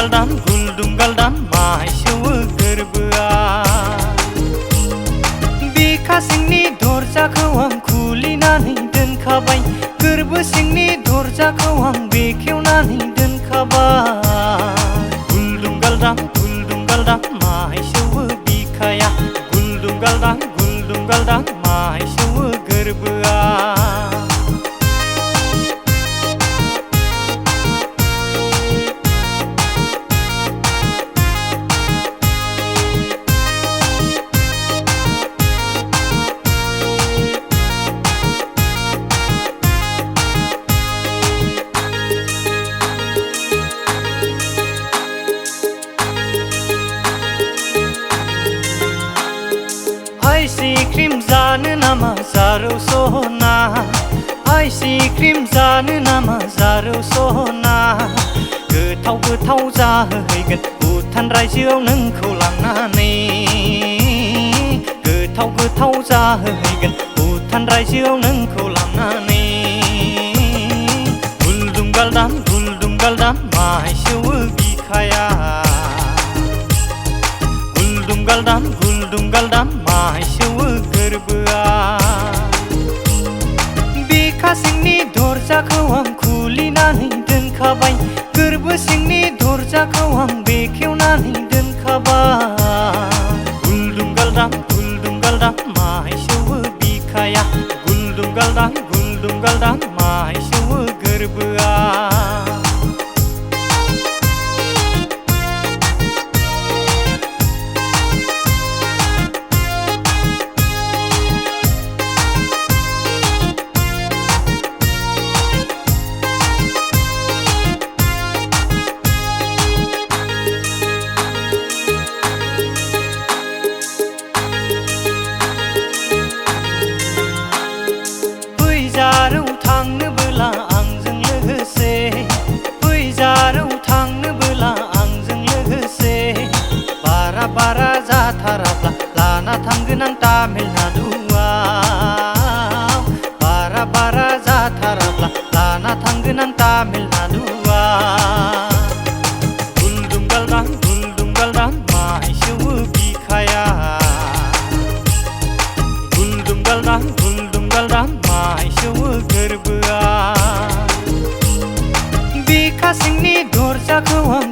गुलदुम गालदाम माहायसोवो गोरबोआ बिखा सिंनि दरजाखौ आं खुलिनानै दोनखाबाय गोरबो सिंनि दरजाखौ आं बेखेवनानै दोनखाबाय गुलदुम गालदाम माहायसोवो बिखाया गुलदुम गालदाम माहायसोवो गोरबोआ आइसक्रिम जानो नामा जारौ सना आइसक्रिम जानो नामा जारौ सना गोथाव गोथाव जाहोहैगोन भुटान रायजोआव नोंखौ लांनानै गोथाव गोथाव जाहोहैगोन भुटान रायजोआव नोंखौ लांनानै गुलदुम गालदाम माहायसोवो बिखाया गुलदुम गालदाम माहायसोवो गोरबोआ बिखा सिंनि दरजाखौ आं खुलिनानै दोनखाबाय गोरबो सिंनि दरजाखौ आं बेखेवनानै दोनखाबाय गुलदुम गालदाम माहायसोवो बिखाया गुलदुम गालदाम माहायसोवो गोरबोआ फैजाराव थांनोबोला आंजों लोगोसे बारा जाथाराब्ला लाना थांगोन आं तामिलनाडुआव बारा जाथाराब्ला लाना थांगोन आं तामिलनाडुआव गुलदुम गालदाम माहायसोवो बिखाया गुलदुम गालदाम माहायसोवो गोरबोआ बिखा सिंनि दरजाखौ आं